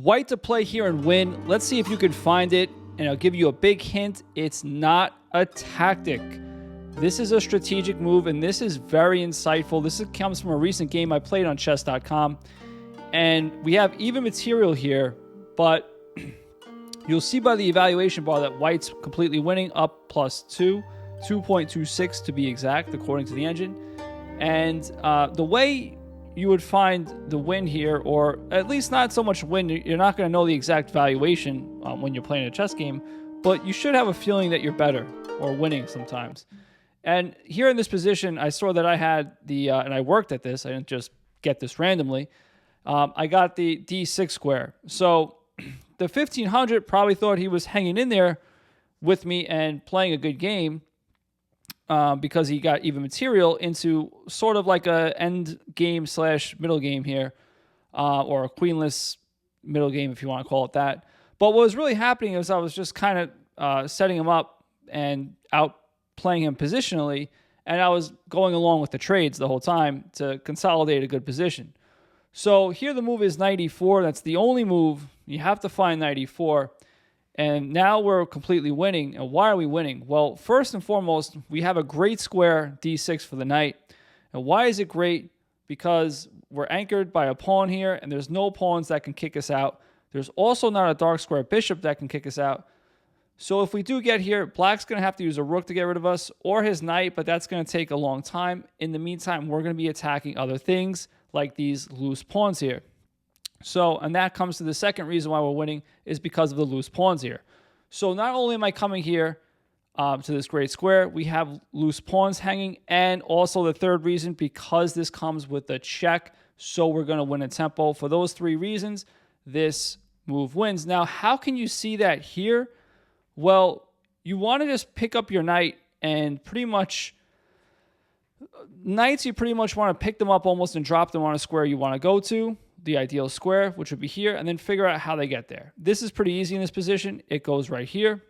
White to play here and win. Let's see if you can find it, and I'll give you a big hint. It's not a tactic. This is a strategic move, and this is very insightful. This comes from a recent game I played on chess.com, and we have even material here, but you'll see by the evaluation bar that White's completely winning, up +2, 2.26 to be exact, according to the engine. And the way you would find the win here, or at least not so much win, you're not going to know the exact valuation when you're playing a chess game, but you should have a feeling that you're better or winning sometimes. And here in this position, I saw that I had and I worked at this, I didn't just get this randomly, I got the D6 square. So the 1500 probably thought he was hanging in there with me and playing a good game, because he got even material into sort of like a end game / middle game here, or a queenless middle game, if you want to call it that. But what was really happening is I was just kind of setting him up and outplaying him positionally, and I was going along with the trades the whole time to consolidate a good position. So here the move is knight e4. That's the only move. You have to find knight e4. And now we're completely winning. And why are we winning? Well, first and foremost, we have a great square d6 for the knight. And why is it great? Because we're anchored by a pawn here, and there's no pawns that can kick us out. There's also not a dark square bishop that can kick us out. So if we do get here, Black's going to have to use a rook to get rid of us, or his knight, but that's going to take a long time. In the meantime, we're going to be attacking other things, like these loose pawns here. So, and that comes to the second reason why we're winning, is because of the loose pawns here. So not only am I coming here to this great square, we have loose pawns hanging, and also the third reason, because this comes with a check, so we're going to win a tempo. For those three reasons, this move wins. Now, how can you see that here? Well, you want to just pick up your knight, and pretty much knights, you pretty much want to pick them up almost and drop them on a square you want to go to, the ideal square, which would be here, and then figure out how they get there. This is pretty easy in this position. It goes right here.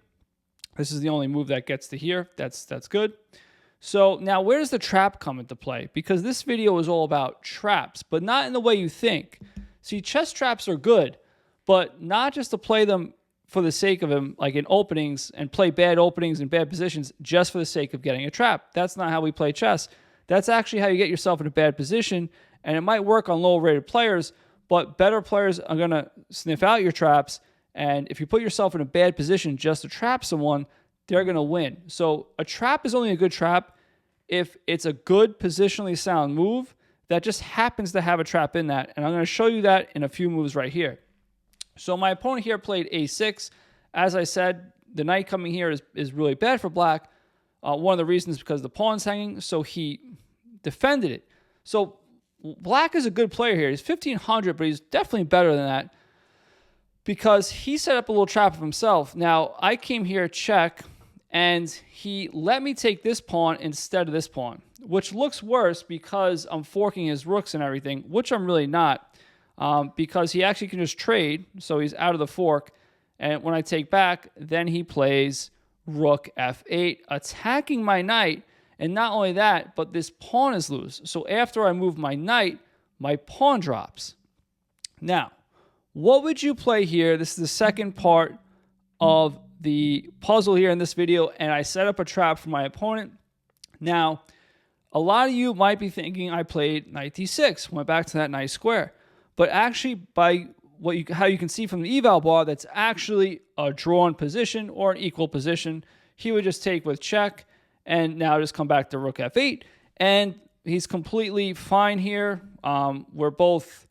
This is the only move that gets to here. That's good. So now where does the trap come into play? Because this video is all about traps, but not in the way you think. See, chess traps are good, but not just to play them for the sake of them, like in openings, and play bad openings and bad positions just for the sake of getting a trap. That's not how we play chess. That's actually how you get yourself in a bad position, and it might work on low-rated players, but better players are going to sniff out your traps, and if you put yourself in a bad position just to trap someone, they're going to win. So a trap is only a good trap if it's a good positionally sound move that just happens to have a trap in that, and I'm going to show you that in a few moves right here. So my opponent here played a6. As I said, the knight coming here is really bad for Black. One of the reasons is because the pawn's hanging, so he defended it. So Black is a good player here. He's 1500, but he's definitely better than that because he set up a little trap of himself. Now, I came here check, and he let me take this pawn instead of this pawn, which looks worse because I'm forking his rooks and everything, which I'm really not, because he actually can just trade, so he's out of the fork. And when I take back, then he plays rook f8, attacking my knight. And not only that, but this pawn is loose. So after I move my knight, my pawn drops. Now, what would you play here? This is the second part of the puzzle here in this video, and I set up a trap for my opponent. Now, a lot of you might be thinking I played knight d6, went back to that nice square. But actually, by how you can see from the eval bar, that's actually a drawn position or an equal position. He would just take with check, and now just come back to rook f8, and he's completely fine here. We're both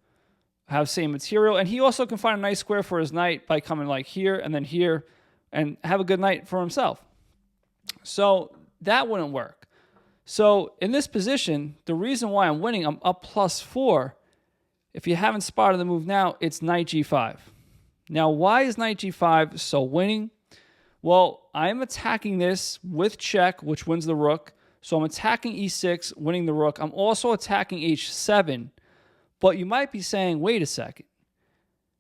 have same material, and he also can find a nice square for his knight by coming like here and then here, and have a good knight for himself. So that wouldn't work. So in this position, the reason why I'm winning, I'm up +4. If you haven't spotted the move now, it's knight g5. Now, why is knight g5 so winning? Well, I'm attacking this with check, which wins the rook. So I'm attacking e6, winning the rook. I'm also attacking h7. But you might be saying, wait a second.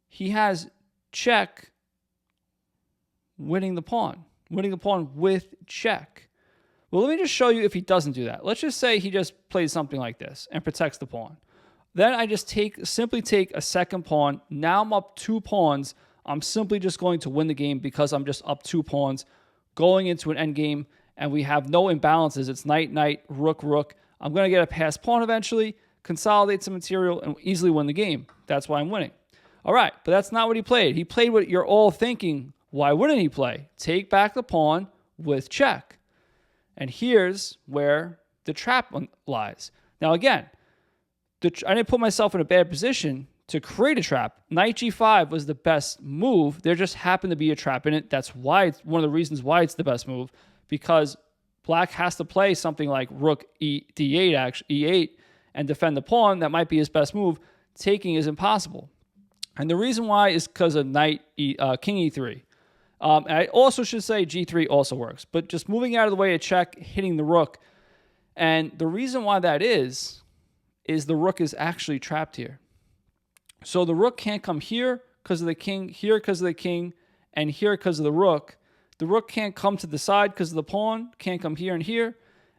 He has check, winning the pawn with check. Well, let me just show you if he doesn't do that. Let's just say he just plays something like this and protects the pawn. Then I just simply take a second pawn. Now I'm up 2 pawns. I'm simply just going to win the game because I'm just up 2 pawns going into an endgame, and we have no imbalances. It's knight, knight, rook, rook. I'm going to get a passed pawn eventually, consolidate some material, and easily win the game. That's why I'm winning. All right, but that's not what he played. He played what you're all thinking. Why wouldn't he play? Take back the pawn with check. And here's where the trap lies. Now, again, I didn't put myself in a bad position to create a trap. Knight g5 was the best move. There just happened to be a trap in it. That's why it's one of the reasons why it's the best move, because black has to play something like rook d8, actually e8, and defend the pawn. That might be his best move. Taking is impossible. And the reason why is because of king e3. And I also should say g3 also works, but just moving out of the way of check, hitting the rook. And the reason why that is the rook is actually trapped here. So the rook can't come here because of the king, here because of the king, and here because of the rook. The rook can't come to the side because of the pawn, can't come here and here,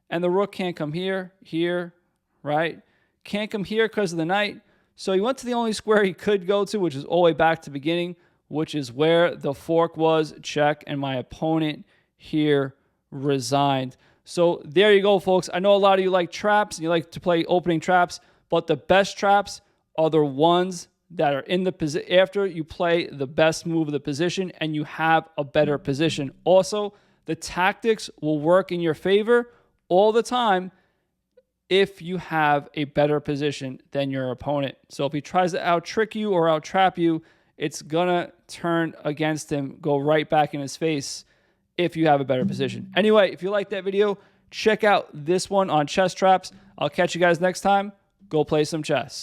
and the rook can't come here, here, right? Can't come here because of the knight. So he went to the only square he could go to, which is all the way back to the beginning, which is where the fork was, check, and my opponent here resigned. So there you go, folks. I know a lot of you like traps, and you like to play opening traps, but the best traps are the ones that are in the position after you play the best move of the position and you have a better position. Also, the tactics will work in your favor all the time if you have a better position than your opponent. So if he tries to out-trick you or out-trap you, it's gonna turn against him, go right back in his face if you have a better position. Anyway, if you like that video, check out this one on chess traps. I'll catch you guys next time. Go play some chess.